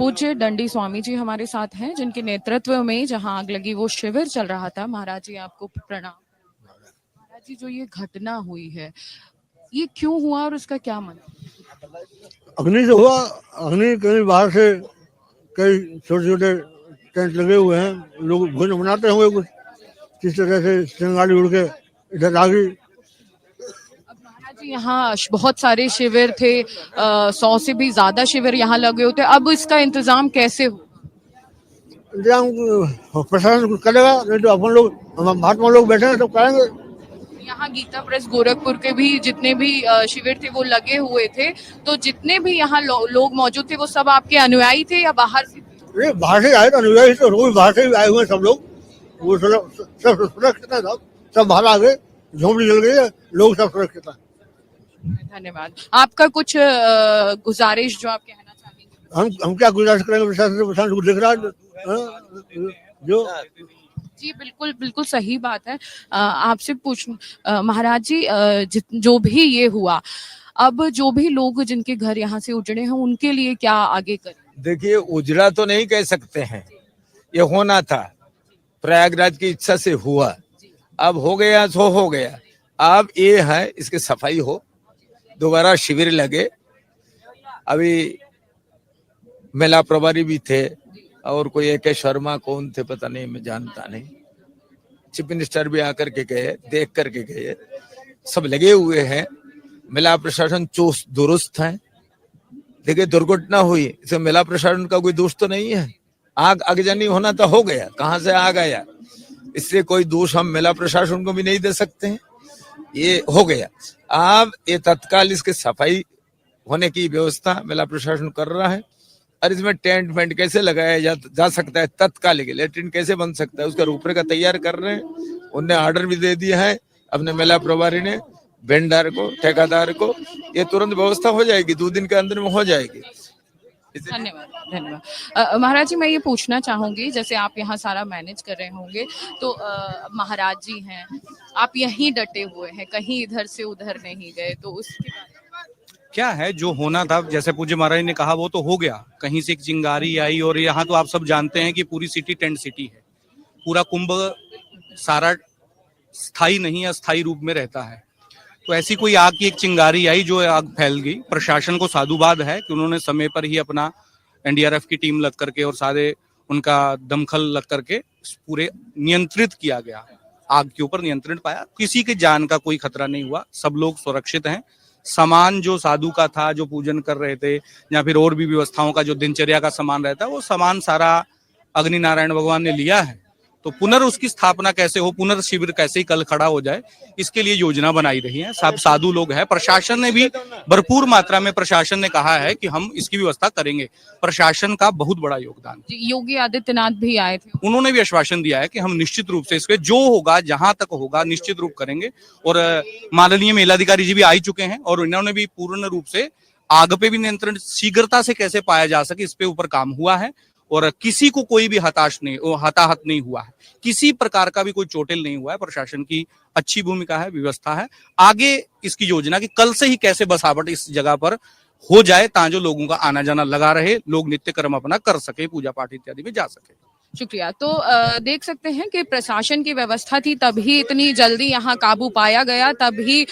पूज्य दंडी स्वामी जी हमारे साथ हैं, जिनके नेतृत्व में जहां आग लगी वो शिविर चल रहा था। महाराज जी आपको प्रणाम। महाराज जी, जो ये घटना हुई है, ये क्यों हुआ और उसका क्या मतलब? अग्नि से हुआ। अग्नि कहीं बाहर से कई छोटे छोटे टेंट लगे हुए हैं, लोग भोजन बनाते होंगे कुछ, किस तरह से चिंगारी उड़ के इधर आ गई। अब महाराज जी, यहाँ बहुत सारे शिविर थे, 100 से भी ज्यादा शिविर यहाँ लगे होते। अब इसका इंतजाम कैसे हो? इंतजाम प्रशासन कुछ करेगा, नहीं तो अपन लोग, हम महात्मा लोग बैठे हैं, सब करेंगे। यहाँ गीता प्रेस गोरखपुर के भी जितने भी शिविर थे वो लगे हुए थे, तो जितने भी यहाँ लोग मौजूद थे वो सब आपके अनुयायी थे या बाहर से? ये बाहर से आए तो अनुयायी तो रोज बाहर से भी आए हुए हैं सब लोग। वो सब सब सुरक्षित है, सब सब बाहर आ गए, झोंपड़ी जल गई है, लोग सब सुरक्षित है। धन्यवाद। आपका कुछ गुजारिश जो आप कहना चाहेंगे? हम क्या गुजारिश करेंगे प्रशासन से? प्रशासन को दिख रहा है हाँ, जो जी बिल्कुल बिल्कुल सही बात है। आपसे पूछ महाराज जी, जो भी ये हुआ, अब जो भी लोग जिनके घर यहाँ से उजड़े हैं उनके लिए क्या आगे करें? देखिए, उजड़ा तो नहीं कह सकते हैं, ये होना था, प्रयागराज की इच्छा से हुआ। अब हो गया तो हो गया। अब ये है इसकी सफाई हो, दोबारा शिविर लगे। अभी मेला प्रभारी भी थे और कोई AK शर्मा कौन थे पता नहीं, मैं जानता नहीं। चीफ मिनिस्टर भी आकर के गए, देख करके गए, सब लगे हुए हैं। मेला प्रशासन चुस्त दुरुस्त है। देखिए, दुर्घटना हुई, इसमें मेला प्रशासन का कोई दोष तो नहीं है। आग आगजनी होना तो हो गया, कहां से आग आया, इससे कोई दोष हम मेला प्रशासन को भी नहीं दे सकते हैं। ये हो गया। अब ये तत्काल इसके सफाई होने की व्यवस्था मेला प्रशासन कर रहा है। और इसमें टेंट वेंट कैसे लगाया जा सकता है, तत्काल के लेट्रिन कैसे बन सकता है, उसका रूपरेखा तैयार कर रहे हैं। उनने ऑर्डर भी दे दिया है अपने मेला प्रभारी ने, वेंडर को, ठेकेदार को। ये तुरंत व्यवस्था हो जाएगी, 2 दिन के अंदर में हो जाएगी। धन्यवाद धन्यवाद। महाराज जी, मैं ये पूछना चाहूंगी, जैसे आप यहाँ सारा मैनेज कर रहे होंगे, तो महाराज जी हैं, आप यहीं डटे हुए हैं, कहीं इधर से उधर नहीं गए, तो उसके बारे में क्या है? जो होना था, जैसे पूज्य महाराज ने कहा, वो तो हो गया। कहीं से एक चिंगारी आई और यहाँ तो आप सब जानते हैं कि पूरी सिटी टेंट सिटी है। पूरा कुंभ सारा स्थायी नहीं, अस्थायी रूप में रहता है। तो ऐसी कोई आग की एक चिंगारी आई जो आग फैल गई। प्रशासन को साधुवाद है कि उन्होंने समय पर ही अपना NDRF की टीम लग करके और सारे उनका दमखल लग करके पूरे नियंत्रित किया गया, आग के ऊपर नियंत्रण पाया। किसी की जान का कोई खतरा नहीं हुआ, सब लोग सुरक्षित हैं। सामान जो साधु का था, जो पूजन कर रहे थे, या फिर और भी व्यवस्थाओं का जो दिनचर्या का सामान रहता है, वो सामान सारा अग्नि नारायण भगवान ने लिया है। तो उसकी स्थापना कैसे हो, शिविर कैसे ही कल खड़ा हो जाए, इसके लिए योजना बनाई रही है। सब साधु लोग हैं। प्रशासन ने भी भरपूर मात्रा में, प्रशासन ने कहा है कि हम इसकी व्यवस्था करेंगे। प्रशासन का बहुत बड़ा योगदान। योगी आदित्यनाथ भी आए थे, उन्होंने भी आश्वासन दिया है कि हम निश्चित रूप से इसके जो होगा, जहां तक होगा, निश्चित रूप करेंगे। और माननीय मेलाधिकारी जी भी आ चुके हैं और इन्होंने भी पूर्ण रूप से आग पे भी नियंत्रण शीघ्रता से कैसे पाया जा सके, इस पे ऊपर काम हुआ है। और किसी को कोई भी हताहत नहीं हुआ है, किसी प्रकार का भी कोई चोटिल नहीं हुआ है। प्रशासन की अच्छी भूमिका है, व्यवस्था है। आगे इसकी योजना की कल से ही कैसे बसावट इस जगह पर हो जाए, ताकि लोगों का आना जाना लगा रहे, लोग नित्य कर्म अपना कर सके, पूजा पाठ इत्यादि में जा सके। शुक्रिया। तो देख सकते हैं कि प्रशासन की व्यवस्था थी, तभी इतनी जल्दी यहाँ काबू पाया गया, तभी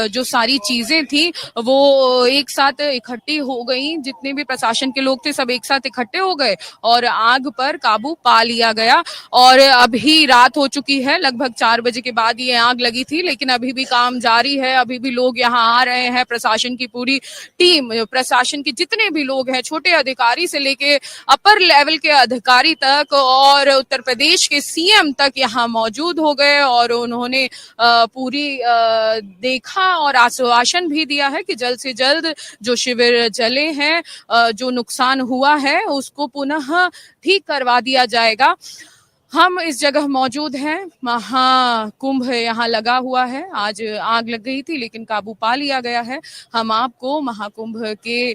जो सारी चीजें थी वो एक साथ इकट्ठी हो गई। जितने भी प्रशासन के लोग थे सब एक साथ इकट्ठे हो गए और आग पर काबू पा लिया गया। और अभी रात हो चुकी है, लगभग 4 बजे के बाद ये आग लगी थी, लेकिन अभी भी काम जारी है, अभी भी लोग यहाँ आ रहे हैं। प्रशासन की पूरी टीम, प्रशासन के जितने भी लोग हैं, छोटे अधिकारी से लेके अपर लेवल के अधिकारी तक और उत्तर प्रदेश के CM तक यहाँ मौजूद हो गए और उन्होंने पूरी देखा और आश्वासन भी दिया है कि जल्द से जल्द जो शिविर जले हैं, जो नुकसान हुआ है, उसको पुनः ठीक करवा दिया जाएगा। हम इस जगह मौजूद हैं, महाकुंभ यहाँ लगा हुआ है। आज आग लग गई थी लेकिन काबू पा लिया गया है। हम आपको महाकुंभ के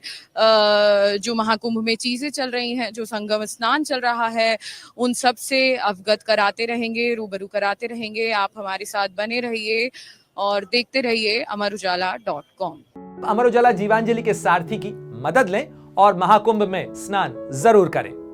जो महाकुंभ में चीजें चल रही हैं, जो संगम स्नान चल रहा है, उन सब से अवगत कराते रहेंगे, रूबरू कराते रहेंगे। आप हमारे साथ बने रहिए और देखते रहिए अमर उजाला.com। अमर उजाला जीवांजलि के सारथी की मदद लें और महाकुंभ में स्नान जरूर करें।